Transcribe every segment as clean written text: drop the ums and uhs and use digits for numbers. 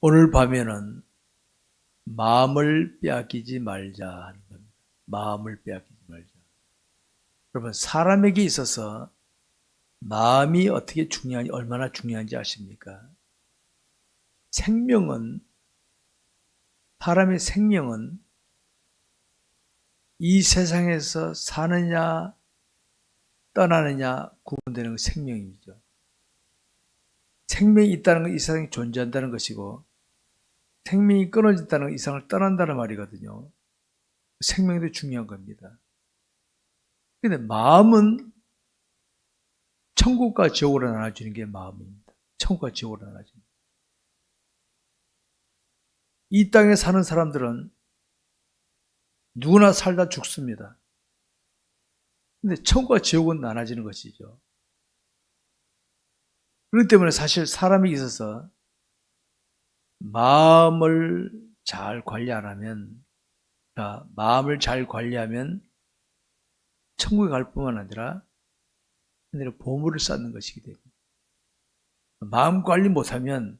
오늘 밤에는 마음을 빼앗기지 말자 하는 겁니다. 마음을 빼앗기지 말자. 여러분, 사람에게 있어서 마음이 어떻게 중요한지, 얼마나 중요한지 아십니까? 사람의 생명은 이 세상에서 사느냐 떠나느냐 구분되는 건 생명이죠. 생명이 있다는 건 이 세상에 존재한다는 것이고, 생명이 끊어진다는 건 이 세상을 떠난다는 말이거든요. 생명도 중요한 겁니다. 근데 마음은 천국과 지옥으로 나눠지는 게 마음입니다. 천국과 지옥으로 나눠집니다. 이 땅에 사는 사람들은 누구나 살다 죽습니다. 근데 천국과 지옥은 나눠지는 것이죠. 그렇기 때문에 사실 사람이 있어서 마음을 잘 관리 안 하면, 마음을 잘 관리하면 천국에 갈 뿐만 아니라 하늘에 보물을 쌓는 것이기 때문에, 마음 관리 못하면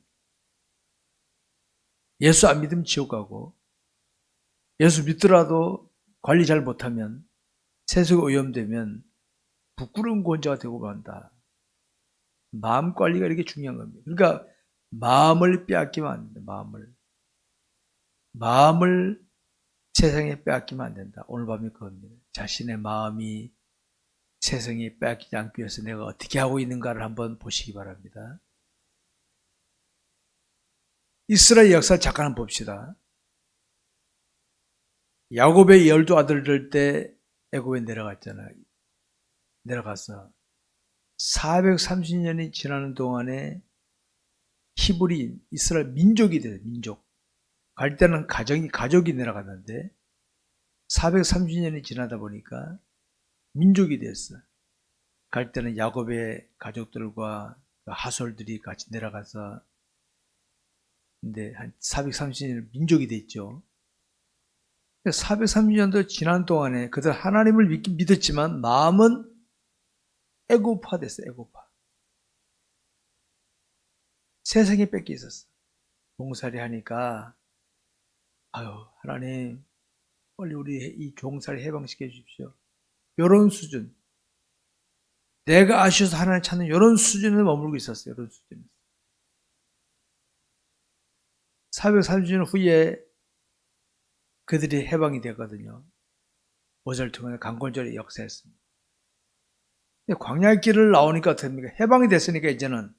예수 안 믿으면 지옥 가고, 예수 믿더라도 관리 잘 못하면 세속에 오염되면 부끄러운 권자가 되고 만다. 마음 관리가 이렇게 중요한 겁니다. 그러니까 마음을 빼앗기면 안 된다. 마음을 세상에 빼앗기면 안 된다. 오늘 밤에 그겁니다. 자신의 마음이 세상에 빼앗기지 않기 위해서 내가 어떻게 하고 있는가를 한번 보시기 바랍니다. 이스라엘 역사를 잠깐 한번 봅시다. 야곱의 12아들들 때 애굽에 내려가서 430년이 지나는 동안에 히브리 이스라엘 민족이 돼요. 민족. 갈 때는 가족이 내려갔는데 430년이 지나다 보니까 민족이 됐어. 갈 때는 야곱의 가족들과 하솔들이 같이 내려가서, 근데 한 430년 민족이 됐죠. 430년도 지난 동안에 그들 하나님을 믿었지만 마음은 애고파 됐어요. 애고파. 세상에 뺏겨 있었어. 종살이 하니까 하나님 빨리 우리 이 종살이 해방시켜 주십시오. 이런 수준. 내가 아쉬워서 하나님 찾는 이런 수준에 머물고 있었어요. 이런 수준. 430년 후에 그들이 해방이 되거든요. 모세를 통해 강권절의 역사였습니다. 광야의 길을 나오니까 어떻습니까? 해방이 됐으니까 이제는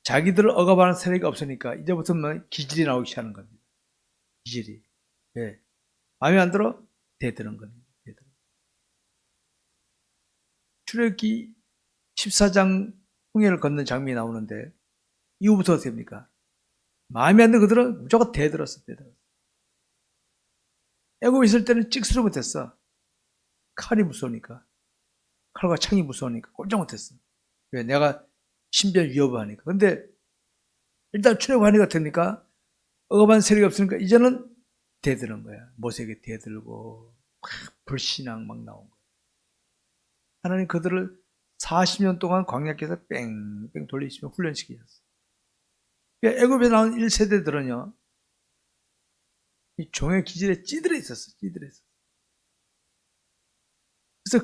자기들을 억압하는 세력이 없으니까 이제부터는 기질이 나오기 시작하는 겁니다. 기질이. 예. 마음에 안 들어? 대드는 겁니다. 출애굽기 14장 홍해를 걷는 장면이 나오는데 이후부터 어떻게 됩니까? 마음에 안 드는 그들은 무조건 대들었어. 애굽에 있을 때는 찍스를 못했어. 칼이 무서우니까. 칼과 창이 무서우니까 꼼짝 못했어. 왜? 내가 신변 위협하니까. 근데 일단 출애굽하니까 됩니까? 억압한 세력이 없으니까 이제는 대드는 거야. 모세에게 대들고 막 불신앙 막 나온 거야. 하나님 그들을 40년 동안 광야길에서 뺑뺑 돌리시며 훈련시키셨어. 애굽에 나온 1세대들은요, 이 종의 기질에 찌들어 있었어. 그래서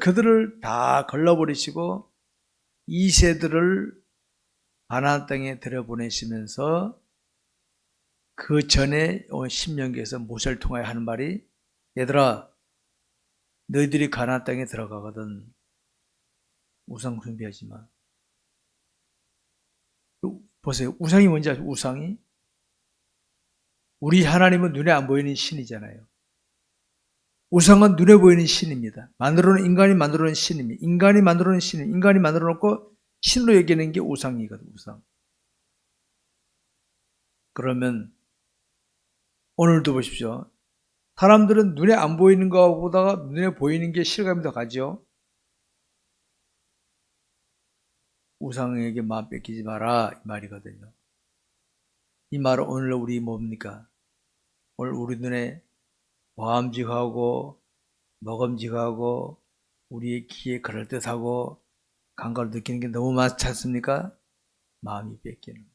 그들을 다 걸러버리시고 2세들을 가나안 땅에 들여보내시면서 그 전에 신명기에서 모세를 통하여 하는 말이, 얘들아 너희들이 가나안 땅에 들어가거든 우상 숭배하지 마. 보세요. 우상이 뭔지 아세요? 우상이 우리 하나님은 눈에 안 보이는 신이잖아요. 우상은 눈에 보이는 신입니다. 인간이 만들어낸 신입니다. 인간이 만들어낸 신은 인간이 만들어 놓고 신으로 여기는 게 우상이거든요. 우상. 그러면 오늘도 보십시오. 사람들은 눈에 안 보이는 것보다 눈에 보이는 게 실감이 더 가죠. 우상에게 마음 뺏기지 마라 이 말이거든요. 이 말은 오늘 우리 뭡니까? 오늘 우리 눈에 모함직하고 먹음직하고 우리의 귀에 그럴듯하고 감각을 느끼는 게 너무 많지 않습니까? 마음이 뺏기는.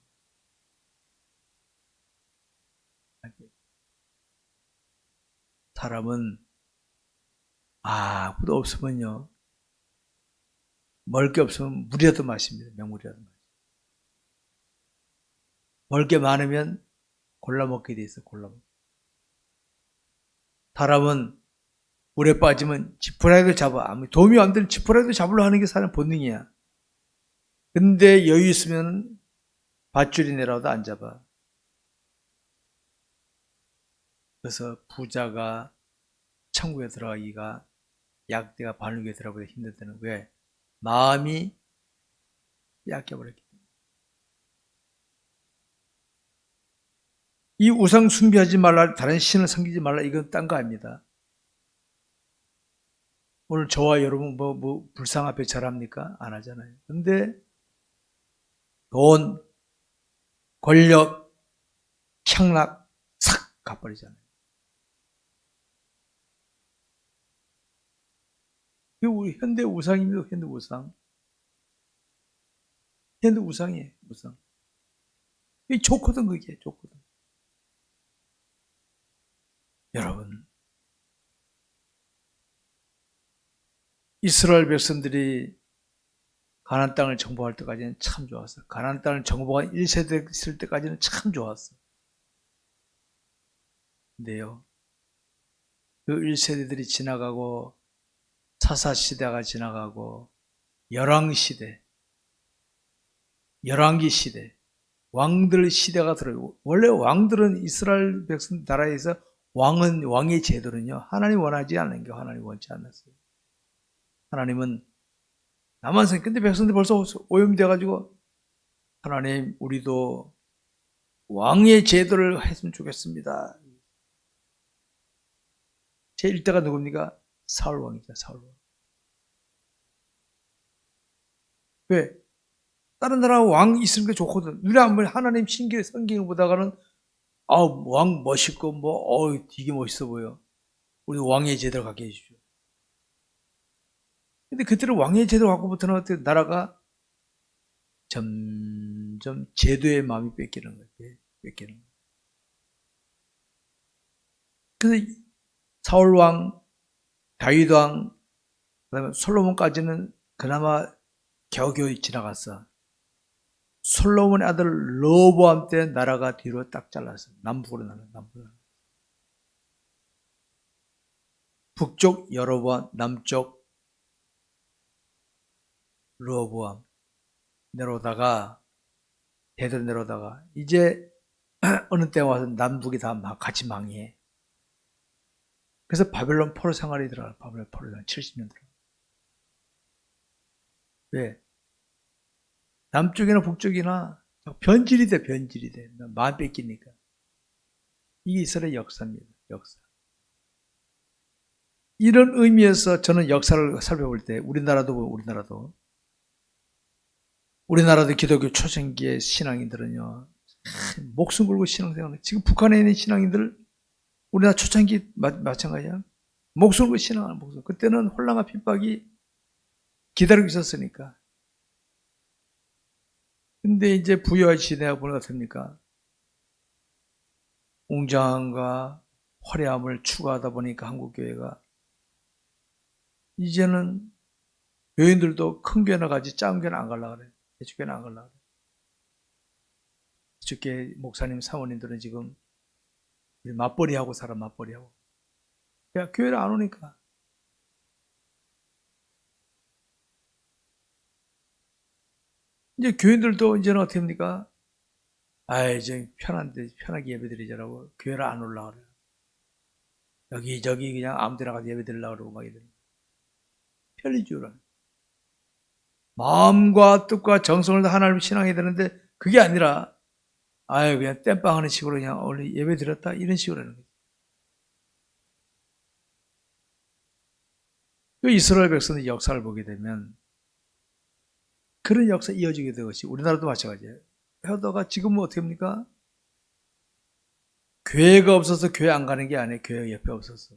사람은 아무도 없으면요, 먹을 게 없으면 물이라도 마십니다. 명물이라도 마십니다. 먹을 게 많으면 골라 먹게 돼 있어. 골라 먹. 사람은 물에 빠지면 지푸라기도 잡아. 아무 도움이 안 되는 지푸라기도 잡으려 하는 게 사람 본능이야. 근데 여유 있으면 밧줄이 내려와도 안 잡아. 그래서 부자가 천국에 들어가기가 약대가 바늘에 들어가기보다 힘들다는 왜? 마음이 약해버렸기 때문에. 이 우상 숭배하지 말라, 다른 신을 섬기지 말라, 이건 딴 거 아닙니다. 오늘 저와 여러분 불상 앞에 절합니까? 안 하잖아요. 근데 돈, 권력, 향락 싹 가버리잖아요. 이게 우리 현대 우상입니다. 현대 우상. 현대 우상이에요. 우상. 이게 좋거든, 그게 좋거든. 여러분, 이스라엘 백성들이 가나안 땅을 정복할 때까지는 참 좋았어. 가나안 땅을 정복한 1세대 있을 때까지는 참 좋았어. 근데요, 그 1세대들이 지나가고 사사시대가 지나가고 열왕시대, 열왕기 시대, 왕들 시대가 들어요. 원래 왕들은 이스라엘 백성 나라에서 왕의 제도는요, 하나님 원하지 않는 게 하나님 원치 않았어요. 하나님은 나만 생, 근데 백성들 벌써 오염돼가지고 하나님 우리도 왕의 제도를 했으면 좋겠습니다. 제 1대가 누굽니까? 사울왕이죠. 사울왕. 왜? 다른 나라 왕 있으는 게 좋거든. 눈에 안 보이는 하나님 신기해 성경을 보다가는 왕 멋있고 되게 멋있어 보여. 우리 왕의 제대로 갖게 해주십시오. 근데 그때는 왕의 제대로 갖고부터는 어떻게 나라가 점점 제도의 마음이 뺏기는 거예요. 뺏기는 거예요. 그래서 사울왕, 다윗왕, 그다음에 솔로몬까지는 그나마 겨우겨우 지나갔어. 솔로몬의 아들 르호보암 때 나라가 뒤로 딱 잘랐어. 남북으로 나눠. 북쪽 여로보암, 남쪽 르호보암 내려오다가 대대로 내려오다가 이제 어느 때 와서 남북이 다 같이 망해. 그래서 바벨론 포로 생활이 들어가. 바벨론 포로 생활 70년 들어가. 왜? 남쪽이나 북쪽이나 변질이 돼. 마음 뺏기니까. 이게 이스라엘 역사입니다. 역사. 이런 의미에서 저는 역사를 살펴볼 때 우리나라도 기독교 초창기의 신앙인들은요, 목숨 걸고 신앙생활. 지금 북한에 있는 신앙인들 우리나라 초창기 마찬가지야. 목숨 걸고 신앙하는 목숨. 그때는 혼란과 핍박이 기다리고 있었으니까. 근데 이제 부여의 시대가 보니 어떻습니까? 웅장함과 화려함을 추구하다 보니까 한국교회가 이제는 교인들도 큰 교회나 가지 작은 교회는 안 가려고 그래. 대축교회는 안 가려고 그래. 대축교회 목사님, 사모님들은 지금 맞벌이하고 살아, 맞벌이하고. 야, 교회를 안 오니까. 이제 교인들도 이제는 어떻게 합니까? 이제 편하게 예배 드리자라고 교회를 안 올라가 그래요. 여기저기 그냥 아무 데나 가서 예배 드리려고 그러고 막 이러는. 편리주의라. 마음과 뜻과 정성을 다 하나님 신앙해야 되는데 그게 아니라 그냥 땜빵 하는 식으로 그냥 원래 예배 드렸다 이런 식으로 하는 거죠. 그 이스라엘 백성의 역사를 보게 되면 그런 역사 이어지게 된 것이 우리나라도 마찬가지예요. 하다가 지금은 어떻게 합니까? 교회가 없어서 교회 안 가는 게 아니에요. 교회 옆에 없어서.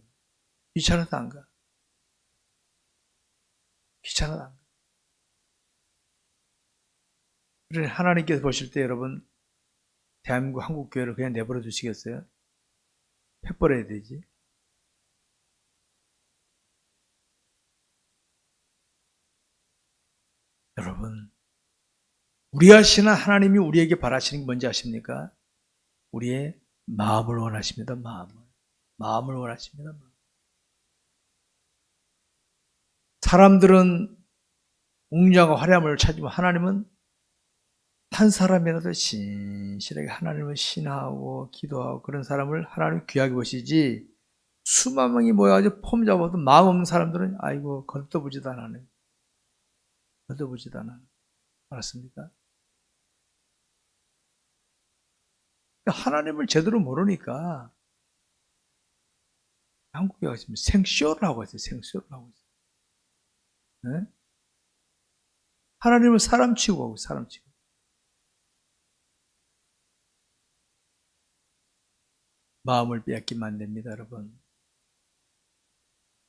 귀찮아서 안 가. 귀찮아서 안 가. 그래 하나님께서 보실 때 여러분 대한민국 한국 교회를 그냥 내버려 두시겠어요? 팻버려야 되지. 여러분, 우리가 신한 하나님이 우리에게 바라시는 게 뭔지 아십니까? 우리의 마음을 원하십니다. 마음을 원하십니다. 사람들은 웅장과 화려함을 찾지만 하나님은 한 사람이라도 신실하게 하나님을 신하고 기도하고 그런 사람을 하나님 귀하게 보시지, 수만 명이 모여가지고 폼 잡아도 마음 없는 사람들은 아이고 걷어보지도 않아요. 걷어보지도 않아요. 알았습니까? 하나님을 제대로 모르니까 한국에 가시면 생쇼를 하고 있어요. 생쇼를 하고 있어요. 네? 하나님을 사람 취급하고 사람 취급. 마음을 빼앗기면 안 됩니다, 여러분.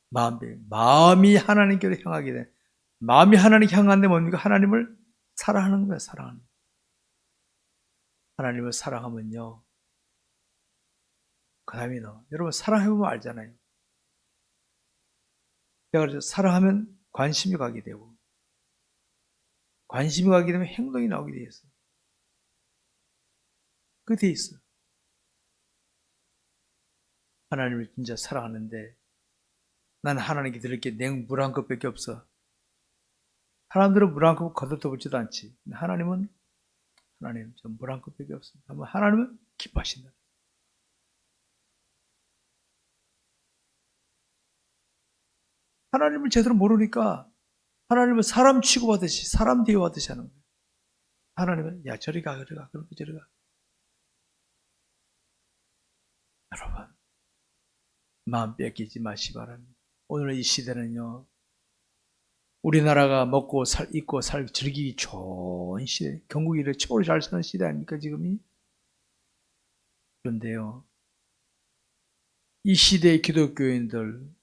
마음이 하나님께로 향하게 돼. 마음이 하나님 향하는데 뭡니까? 하나님을 사랑하는 거예요, 사랑하는 거예요. 하나님을 사랑하면요. 그 다음에 여러분 사랑해보면 알잖아요. 내가 그래서 사랑하면 관심이 가게 되고, 관심이 가게 되면 행동이 나오게 돼 있어요. 그 돼 있어요. 하나님을 진짜 사랑하는데 나는 하나님께 드릴 게 냉 물 한 컵밖에 없어. 사람들은 물 한 컵 거들떠보지도 않지. 하나님 저 물 한 컵밖에 없습니다. 하나님은 기뻐하신다. 하나님을 제대로 모르니까 하나님은 사람 취급하듯이 사람 대우하듯이 하는 거예요. 하나님은 야 저리 가 저리 가 그럼 저리 가. 여러분 마음 뺏기지 마시기 바랍니다. 오늘 이 시대는요. 우리나라가 먹고 입고 즐기기 좋은 시대, 경국이 이렇게 최고로 잘 사는 시대 아닙니까 지금이? 그런데요. 이 시대의 기독교인들,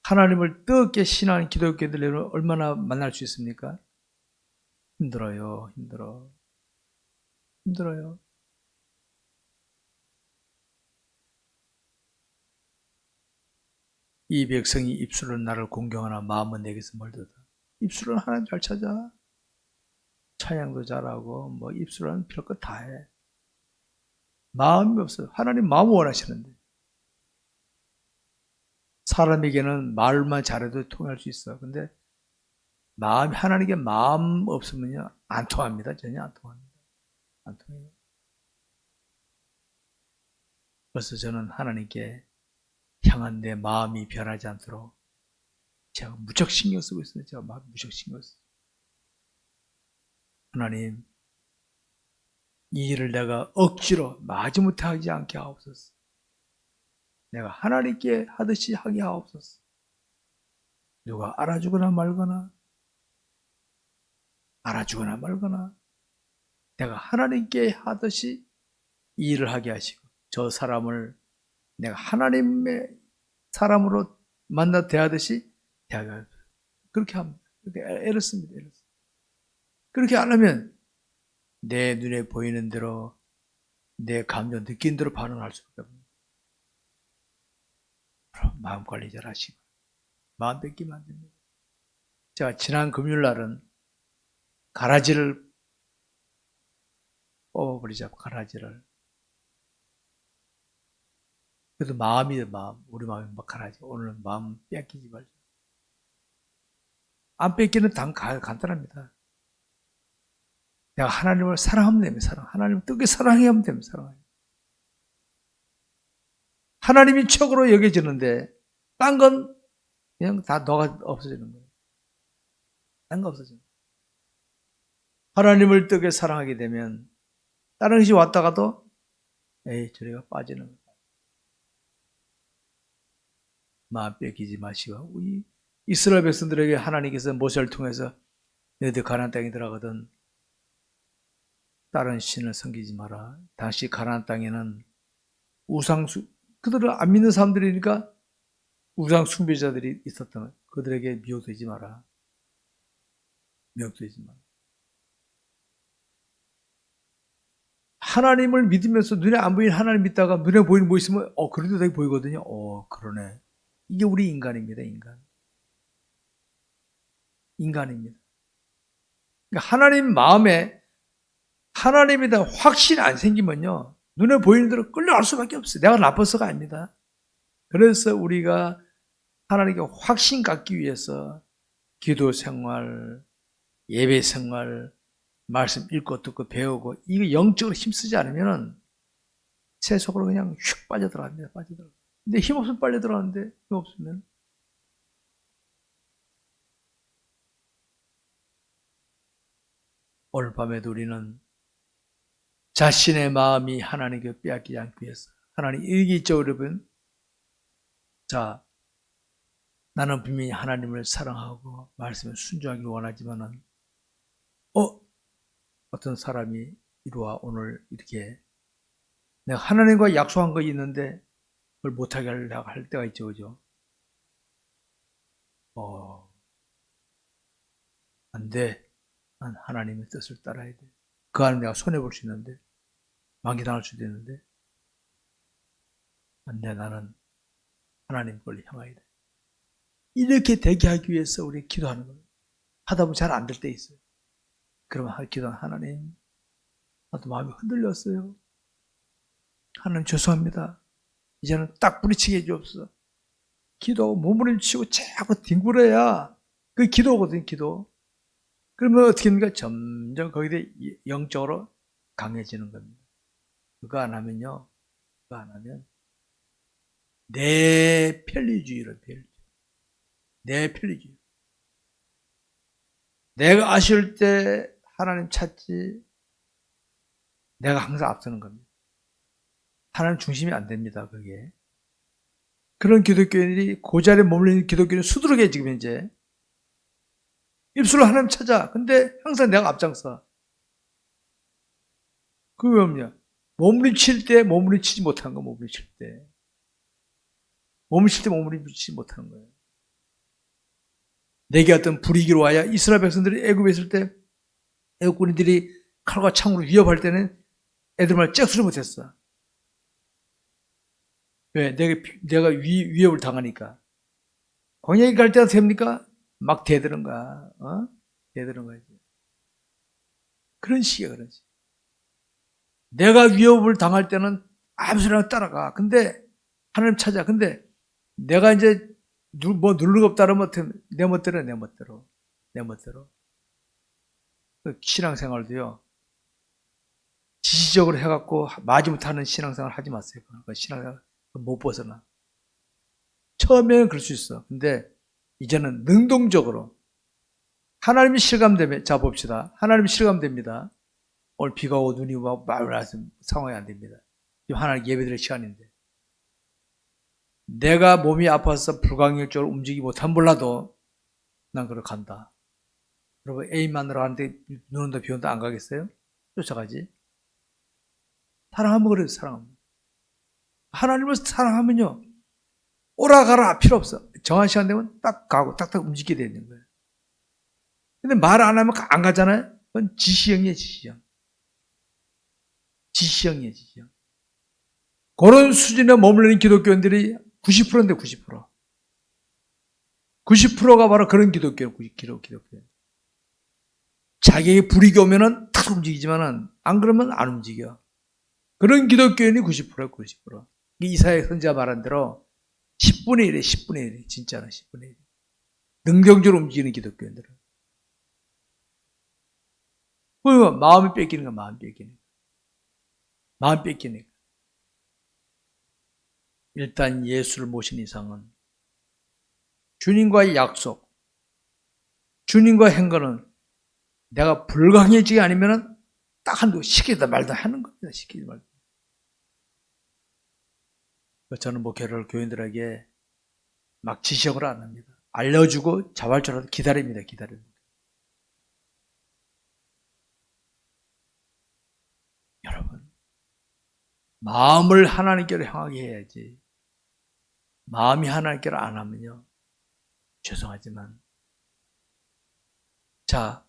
하나님을 뜨겁게 신하는 기독교인들 얼마나 만날 수 있습니까? 힘들어요. 이 백성이 입술로 나를 공경하나 마음은 내게서 멀도다. 입술은 하나님 잘 찾아. 찬양도 잘하고 뭐 입술은 별것 다 해. 마음이 없어요. 하나님 마음을 원하시는데. 사람에게는 말만 잘해도 통할 수 있어. 근데 하나님께 마음 없으면요 안 통합니다. 전혀 안 통합니다. 안 통해요. 그래서 저는 하나님께 향한 내 마음이 변하지 않도록 제가 무척 신경 쓰고 있어요. 제가 무척 신경 쓰고. 하나님, 이 일을 내가 억지로 마지못해 하지 않게 하옵소서. 내가 하나님께 하듯이 하게 하옵소서. 누가 알아주거나 말거나 내가 하나님께 하듯이 이 일을 하게 하시고 저 사람을 내가 하나님의 사람으로 만나 대하듯이 대하게 하옵소서. 그렇게 합니다. 그렇게 애를 씁니다. 그렇게 안 하면 내 눈에 보이는 대로 내 감정 느낀 대로 반응할 수밖에 없습니다. 마음 관리 잘 하시고 마음 뺏기면 안 됩니다. 제가 지난 금요일 날은 가라지를 뽑아버리자. 가라지를. 그래도 우리 마음이 막 가라지. 오늘은 마음 뺏기지 말자. 안 뺏기는 간단합니다. 내가 하나님을 사랑하면 됩니다. 하나님을 뜨겁게 사랑해야 하면 됩니다. 하나님이 최고로 여겨지는데 딴 건 그냥 다 너가 없어지는 거예요. 딴 거 없어지는 거예요. 하나님을 뜨겁게 사랑하게 되면 다른 것이 왔다가도 저리가 빠지는 거예요. 마음 뺏기지 마시고 우리 이스라엘 백성들에게 하나님께서 모세를 통해서 너희들 가나안 땅에 들어가거든 다른 신을 섬기지 마라. 당시 가나안 땅에는 그들을 안 믿는 사람들이니까 우상 숭배자들이 있었던 거예요. 그들에게 미혹되지 마라. 하나님을 믿으면서 눈에 안 보이는 하나님 믿다가 눈에 보이는 뭐 있으면 그래도 되게 보이거든요. 그러네. 이게 우리 인간입니다. 인간입니다. 그러니까 하나님 마음에 하나님에 대한 확신이 안 생기면요, 눈에 보이는 대로 끌려갈 수밖에 없어요. 내가 나빠서가 아닙니다. 그래서 우리가 하나님께 확신 갖기 위해서 기도 생활, 예배 생활, 말씀 읽고 듣고 배우고, 이거 영적으로 힘쓰지 않으면 새 속으로 그냥 휙 빠져들어갑니다. 근데 힘없으면 빨리 들어가는데, 힘없으면. 오늘 밤에도 우리는 자신의 마음이 하나님께 빼앗기지 않기 위해서, 하나님 일기 있죠, 여러분? 자, 나는 분명히 하나님을 사랑하고 말씀에 순종하기를 원하지만은 어떤 사람이 이리와 오늘 이렇게 내가 하나님과 약속한 거 있는데 그걸 못하게 하려고 할 때가 있죠, 그죠? 안 돼. 난 하나님의 뜻을 따라야 돼. 그 안에 내가 손해볼 수 있는데, 망기당할 수도 있는데, 안 돼. 나는 하나님 걸 향해야 돼. 이렇게 되게 하기 위해서 우리 기도하는 거예요. 하다 보면 잘 안 될 때 있어요. 그러면 기도하는 하나님, 나도 마음이 흔들렸어요. 하나님 죄송합니다. 이제는 딱 부딪히게 해주옵소서. 기도하고 몸부림치고 자꾸 뒹굴어야 그게 기도거든요, 기도. 그러면 어떻게 됩니까? 점점 거기에 영적으로 강해지는 겁니다. 그거 안 하면 내 편리주의로 내 편리주의. 내가 아쉬울 때 하나님 찾지, 내가 항상 앞서는 겁니다. 하나님 중심이 안 됩니다, 그게. 그런 기독교인들이 그 자리에 머물러 기독교인은 수두룩해, 지금 이제. 입술로 하나님 찾아. 근데 항상 내가 앞장서. 그게 뭐냐? 몸부림칠 때 몸부림치지 못하는 거, 몸부림칠 때. 몸부림칠 때 몸부림치지 못하는 거예요. 내게 어떤 불이기로 와야 이스라엘 백성들이 애굽에 있을 때 애국군인들이 칼과 창으로 위협할 때는 애들 말 잭소리 못했어. 왜? 내가 위협을 당하니까. 광야에 갈 때가 됩니까? 막 대드는 거야. 대드는 거지. 그런 식이야, 그런 식. 내가 위협을 당할 때는 아무 소리나 따라가. 근데 하나님 찾아. 근데 내가 이제 뭐 누르는 거 없다 그러면 내 멋대로. 신앙생활도요, 지시적으로 해갖고 마지못하는 신앙생활 하지 마세요. 신앙생활 못 벗어나. 처음에는 그럴 수 있어. 근데 이제는 능동적으로 하나님이 실감되면, 자 봅시다. 하나님이 실감됩니다. 오늘 비가 오고 눈이 오고 말하는 상황이 안 됩니다. 지금 하나님 예배드릴 시간인데, 내가 몸이 아파서 불가항력적으로 움직이지 못하면 몰라도 난 그걸 간다. 여러분, 애인 만나러 가는데 눈 온다 비 온다 안 가겠어요? 쫓아가지. 사랑하면 그래요. 사랑하면. 하나님을 사랑하면요, 오라 가라 필요 없어. 정한 시간 되면 딱 가고 딱딱 움직이게 되는 거예요. 근데 말 안 하면 안 가잖아요. 그건 지시형이에요. 지시형이에요. 그런 수준에 머무르는 기독교인들이 90%인데 90%. 90%가 바로 그런 기독교예요. 기독교. 자기에게 불이익이 오면은 탁 움직이지만은 안 그러면 안 움직여. 그런 기독교인이 90%예요. 90%. 이사야 선지자 말한 대로 10분의 1이에요. 10분의 1. 진짜로 10분의 1. 능동적으로 움직이는 기독교인들은. 마음이 뺏기는 거야. 마음 뺏기니까. 일단 예수를 모신 이상은 주님과의 약속, 주님과의 행거는 내가 불강해지게 아니면은 딱 한두 시키다 말다 하는 겁니다. 시키지 말다. 저는 목회를 교인들에게 막 지시적으로 안 합니다. 알려주고 자발적으로 기다립니다. 여러분, 마음을 하나님께로 향하게 해야지. 마음이 하나님께로 안 하면요, 죄송하지만, 자,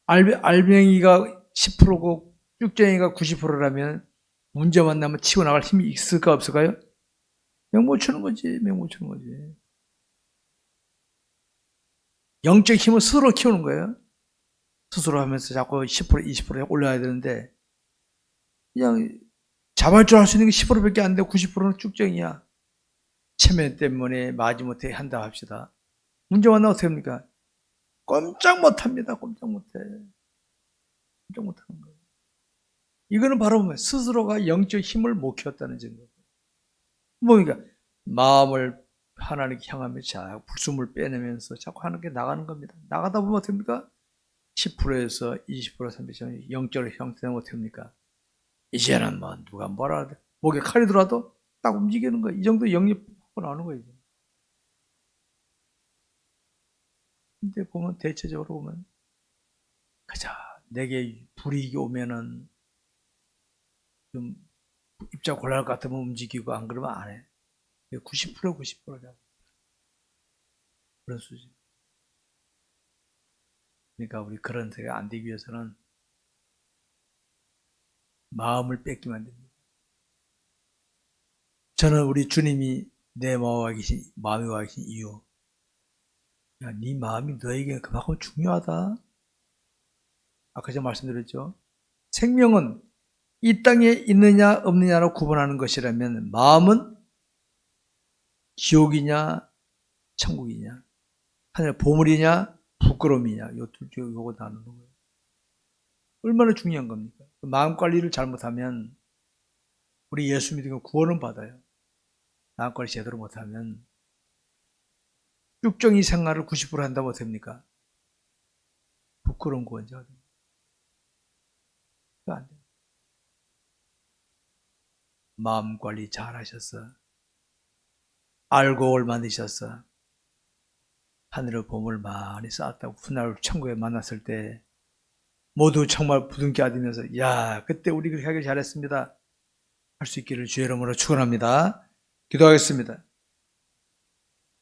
알맹이가 10%고 쭉정이가 90%라면 문제만 나면 치고 나갈 힘이 있을까 없을까요? 명 못 추는 거지. 명 못 추는 거지. 영적 힘을 스스로 키우는 거예요. 스스로 하면서 자꾸 10% 20% 올려야 되는데 그냥 자발적으로 할 수 있는 게 10%밖에 안 되고 90%는 쭉정이야. 체면 때문에 마지못해 한다 합시다. 문제 만나면 어떻게 합니까? 꼼짝 못합니다. 꼼짝 못해. 꼼짝 못하는 거예요. 이거는 바로 뭐 스스로가 영적 힘을 못 키웠다는 증거예요. 뭐니까 마음을 하나님께 향하며 자꾸 불순물 빼내면서 자꾸 하나님께 나가는 겁니다. 나가다 보면 어떻게 합니까? 10%에서 20%, 30% 영적으로 형성되면 어떻게 합니까? 이제는 뭐 누가 뭐라 하든 목에 칼이 들어와도 딱 움직이는 거예요. 이 정도 영입하고 나오는 거예요. 근데 보면 대체적으로 보면 그저 내게 불이익이 오면은 좀 입장 곤란할 것 같으면 움직이고 안 그러면 안 해. 90% 90%냐 그런 수준. 그러니까 우리 그런 세가 안 되기 위해서는 마음을 뺏기면 안 됩니다. 저는 우리 주님이 내 마음에 와 계신 이유, 야, 네 마음이 너에게 그만큼 중요하다. 아까 제가 말씀드렸죠. 생명은 이 땅에 있느냐 없느냐로 구분하는 것이라면 마음은 지옥이냐 천국이냐, 하늘 보물이냐 부끄러움이냐, 요 둘 중에 요거 나누는 거예요. 얼마나 중요한 겁니까? 마음 관리를 잘못하면 우리 예수 믿으면 구원은 받아요. 마음 관리 제대로 못하면 쭉정이 생활을 90% 한다고 됩니까? 부끄러운 구원자가 됩니다. 안 돼요. 마음 관리 잘 하셨어. 알곡을 만드셨어. 하늘의 보물 많이 쌓았다고 훗날 천국에 만났을 때 모두 정말 부둥켜 안으면서 야, 그때 우리 그렇게 하길 잘했습니다 할 수 있기를 주의 이름으로 축원합니다. 기도하겠습니다.